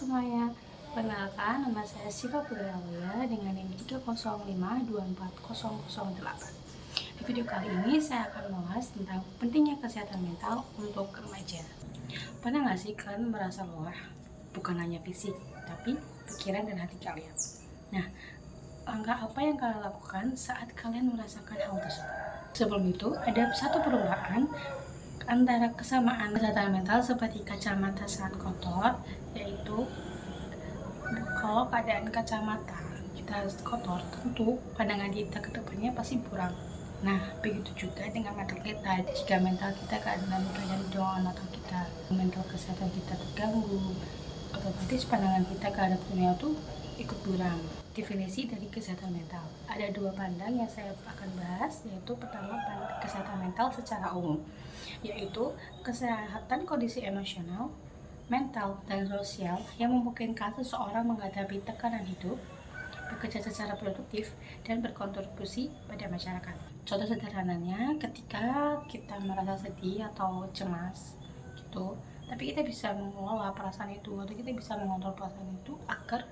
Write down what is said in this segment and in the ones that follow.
semuanya, perkenalkan nama saya Siva Purnalia dengan NIM 305240008. Di video kali ini saya akan membahas tentang pentingnya kesehatan mental untuk remaja. Pernah nggak sih kalian merasa lelah? Bukan hanya fisik, tapi pikiran dan hati kalian. Nah, langkah apa yang kalian lakukan saat kalian merasakan hal tersebut? Sebelum itu, ada satu perubahan antara kesamaan kesehatan mental seperti kacamata saat kotor, yaitu kalau keadaan kacamata kita kotor, tentu pandangan kita ke depannya pasti buram. Nah, begitu juga dengan mental kita. Jika mental kita dalam keadaan down atau kita mental kesehatan kita terganggu, otomatis pandangan kita terhadap dunia itu ikut buram. Definisi dari kesehatan mental, ada dua pandang yang saya akan bahas, yaitu pertama kesehatan mental secara umum, yaitu kesehatan kondisi emosional, mental, dan sosial yang memungkinkan seseorang menghadapi tekanan hidup, bekerja secara produktif, dan berkontribusi pada masyarakat. Contoh sederhananya, ketika kita merasa sedih atau cemas gitu, tapi kita bisa mengelola perasaan itu, atau kita bisa mengontrol perasaan itu agar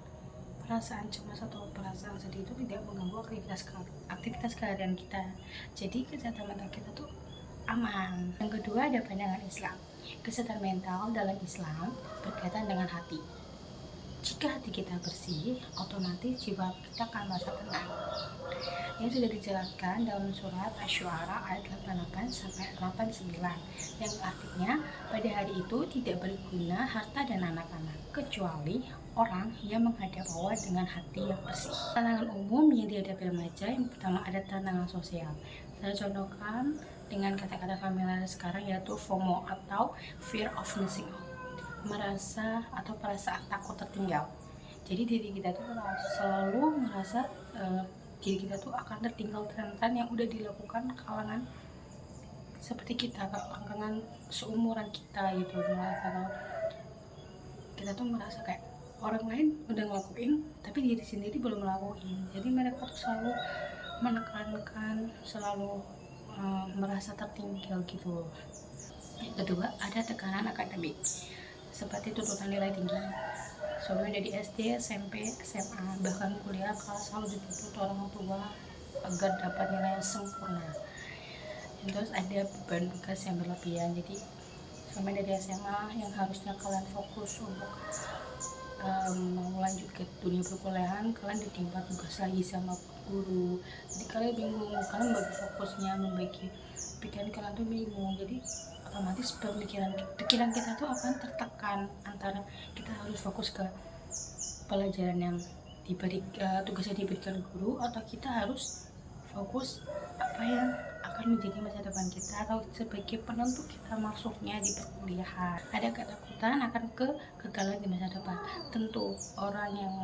perasaan cemas atau perasaan sedih itu tidak mengganggu aktivitas keseharian kita. Jadi kesehatan mental kita tuh aman. Yang kedua, ada pandangan Islam. Kesehatan mental dalam Islam berkaitan dengan hati. Jika hati kita bersih, otomatis jiwa kita akan merasa tenang. Yang sudah dijelaskan dalam surat Asy-Syu'ara ayat 88-89, yang artinya pada hari itu tidak berguna harta dan anak-anak kecuali orang yang menghadap Allah dengan hati yang bersih. Tantangan umum yang dihadapi remaja, yang pertama ada tantangan sosial. Saya contohkan dengan kata-kata familiar sekarang, yaitu FOMO atau fear of missing out, merasa atau perasaan takut tertinggal. Jadi diri kita tuh selalu merasa diri kita tuh akan tertinggal tren-tren yang udah dilakukan kalangan seperti kita, kalangan seumuran kita gitu. Karena kita tuh merasa kayak orang lain udah ngelakuin tapi diri sendiri belum ngelakuin, jadi mereka tuh selalu menekankan, selalu merasa tertinggal gitu. Yang kedua, ada tekanan akademik seperti tuntutan nilai tinggi. Sebelumnya dari SD, SMP, SMA, bahkan kuliah, kalau selalu dituntut orang tua agar dapat nilai yang sempurna. Terus ada beban tugas yang berlebihan. Jadi sampai dari SMA yang harusnya kalian fokus untuk mau lanjut ke dunia perkuliahan, kalian ditimpa tugas lagi sama guru. Jadi kalian bingung, kalian bagi fokusnya, membagi pikiran kalian tuh bingung. Jadi otomatis pikiran kita tuh akan tertekan antara kita harus fokus ke pelajaran yang tugas yang diberikan guru, atau kita harus fokus apa yang akan menjadi masa depan kita atau sebagai penentu kita masuknya di perkuliahan. Ada ketakutan akan kegagalan di masa depan. Tentu orang yang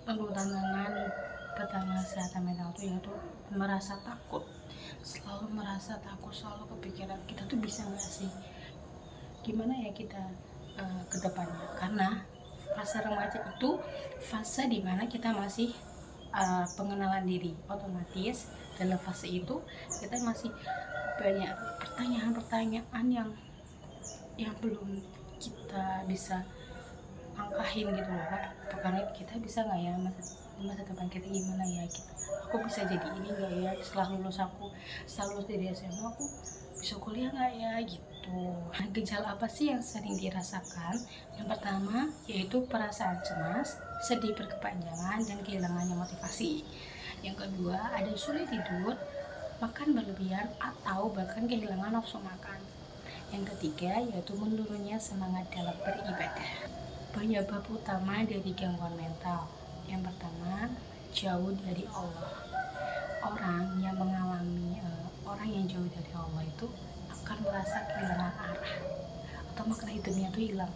tantangan pertama kesehatan mental itu yaitu merasa takut, selalu merasa takut, selalu kepikiran kita tuh bisa nggak sih, gimana ya kita ke depannya. Karena fase remaja itu fase dimana kita masih pengenalan diri. Otomatis dalam fase itu kita masih banyak pertanyaan-pertanyaan yang belum kita bisa angkahin gitu loh Kak. Karena kita bisa nggak ya masa depan kita gimana ya, gitu. Aku bisa jadi ini nggak ya setelah lulus dari SMA, aku bisa kuliah nggak ya gitu. Nah, gejala apa sih yang sering dirasakan? Yang pertama yaitu perasaan cemas, sedih berkepanjangan, dan kehilangannya motivasi. Yang kedua ada sulit tidur, makan berlebihan, atau bahkan kehilangan nafsu makan. Yang ketiga yaitu menurunnya semangat dalam beribadah. Penyebab utama dari gangguan mental, yang pertama jauh dari Allah. Orang yang jauh dari Allah itu akan merasa kehilangan arah atau makna hidupnya itu hilang.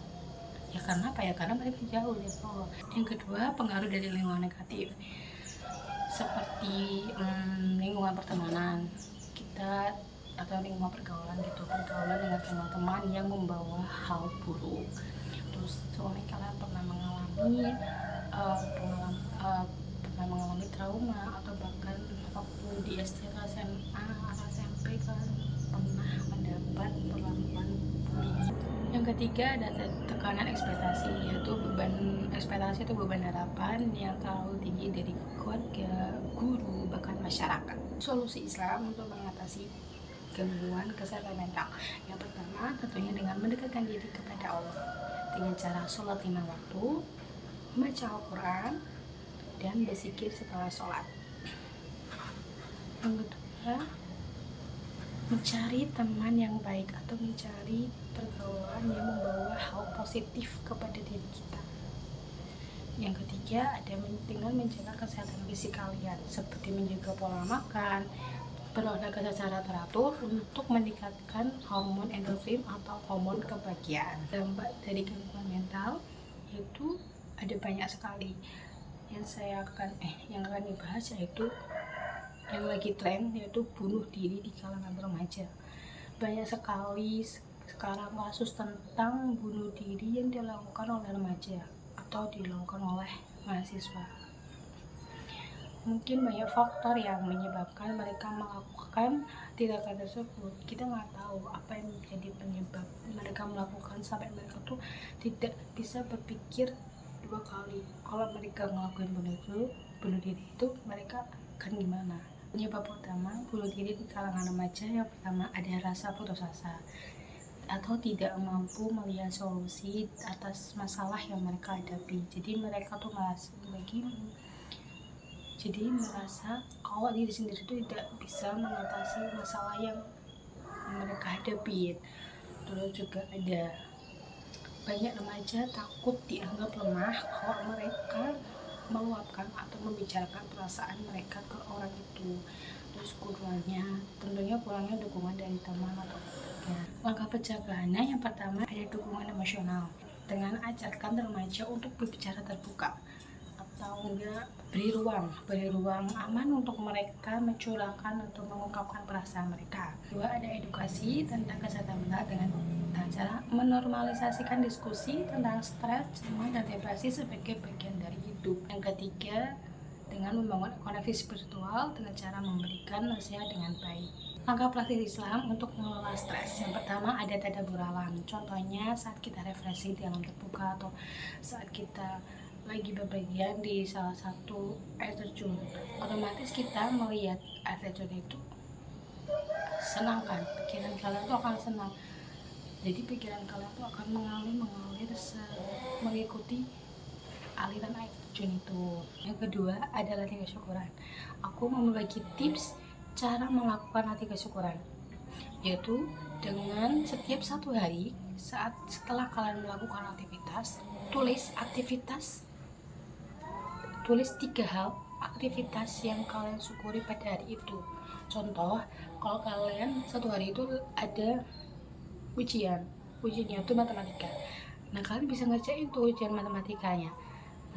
Ya karena apa ya? Karena mereka jauh dari Allah. Yang kedua, pengaruh dari lingkungan negatif seperti lingkungan pertemanan kita atau lingkungan pergaulan gitu, pergaulan dengan teman-teman yang membawa hal buruk. Terus suami kalian pernah mengalami trauma, atau bahkan waktu di SD atau SMA atau SMP kalian pernah mendapat perlakuan bullying. Yang ketiga ada tekanan ekspektasi, yaitu beban ekspektasi itu beban harapan yang terlalu tinggi dari keluarga, guru, bahkan masyarakat. Solusi Islam untuk mengatasi gangguan kesehatan mental, yang pertama tentunya dengan mendekatkan diri kepada Allah dengan cara sholat 5 waktu, membaca Al-Quran, dan berzikir setelah sholat. Yang kedua, mencari teman yang baik atau mencari pergaulan yang membawa hal positif kepada diri kita. Yang ketiga, ada dengan menjaga kesehatan fisik kalian, seperti menjaga pola makan, berolahraga secara teratur untuk meningkatkan hormon endorfin atau hormon kebahagiaan. Dampak dari gangguan mental itu ada banyak sekali. Yang akan dibahas yaitu yang lagi tren, yaitu bunuh diri di kalangan remaja. Banyak sekali sekarang kasus tentang bunuh diri yang dilakukan oleh remaja atau dilakukan oleh mahasiswa. Mungkin banyak faktor yang menyebabkan mereka melakukan tindakan tersebut. Kita nggak tahu apa yang menjadi penyebab mereka melakukan sampai mereka tuh tidak bisa berpikir dua kali. Kalau mereka ngelakuin bunuh diri itu mereka akan gimana? Penyebab utama bunuh diri di kalangan remaja, yang pertama ada rasa putus asa atau tidak mampu melihat solusi atas masalah yang mereka hadapi. Jadi mereka tuh merasa kalau diri sendiri itu tidak bisa mengatasi masalah yang mereka hadapi. Terus juga ada banyak remaja takut dianggap lemah kalau mereka meluapkan atau membicarakan perasaan mereka ke orang itu. Terus tentunya kurangnya dukungan dari teman atau keluarga. Langkah pencegahannya, yang pertama ada dukungan emosional dengan ajarkan remaja untuk berbicara terbuka atau enggak beri ruang aman untuk mereka mencurahkan atau mengungkapkan perasaan mereka. Kedua, ada edukasi tentang kesehatan mental dengan cara menormalisasikan diskusi tentang stres, cemas, dan depresi sebagai bagian dari hidup. Yang ketiga, dengan membangun koneksi spiritual dengan cara memberikan nasihat dengan baik. Langkah praktis Islam untuk mengelola stres, yang pertama ada tadabbur alam. Contohnya saat kita refreshing di alam terbuka atau saat kita lagi berpergian di salah satu air terjun, otomatis kita melihat air terjun itu senang kan, pikiran kalian tuh akan senang. Jadi pikiran kalian tuh akan mengalir mengikuti aliran air terjun itu. Yang kedua adalah latih kesyukuran. Aku mau membagi tips cara melakukan latih kesyukuran, yaitu dengan setiap 1 hari setelah kalian melakukan aktivitas, tulis 3 hal aktivitas yang kalian syukuri pada hari itu. Contoh, kalau kalian 1 hari itu ada ujiannya itu matematika, nah kalian bisa ngerjain tuh ujian matematikanya.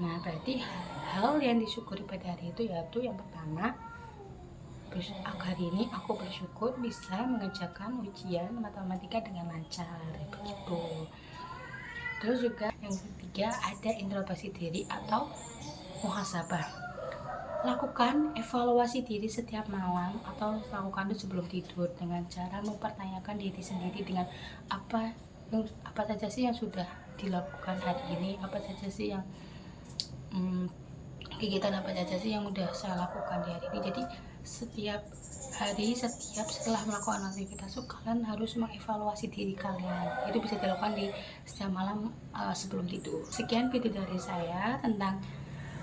Nah berarti hal yang disyukuri pada hari itu yaitu yang pertama, hari ini aku bersyukur bisa mengerjakan ujian matematika dengan lancar, begitu. Terus juga yang ketiga ada introspeksi diri atau muhasabah. Lakukan evaluasi diri setiap malam atau lakukan itu sebelum tidur dengan cara mempertanyakan diri sendiri dengan apa saja sih yang sudah dilakukan hari ini, apa saja sih yang kegiatan apa saja sih yang udah saya lakukan di hari ini. Jadi setiap hari, setelah melakukan aktivitas itu kalian harus mengevaluasi diri kalian. Itu bisa dilakukan di setiap malam sebelum tidur. Sekian video dari saya tentang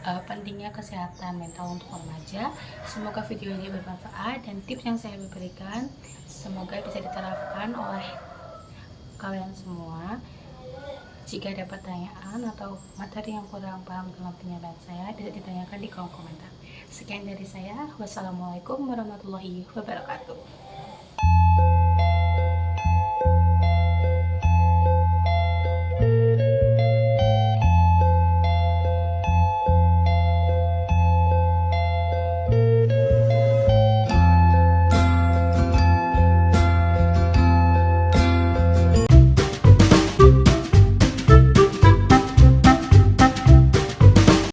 pentingnya kesehatan mental untuk remaja. Semoga video ini bermanfaat dan tips yang saya berikan semoga bisa diterapkan oleh kalian semua. Jika ada pertanyaan atau materi yang kurang paham dalam penyampaian saya, bisa ditanyakan di kolom komentar. Sekian dari saya. Wassalamualaikum warahmatullahi wabarakatuh.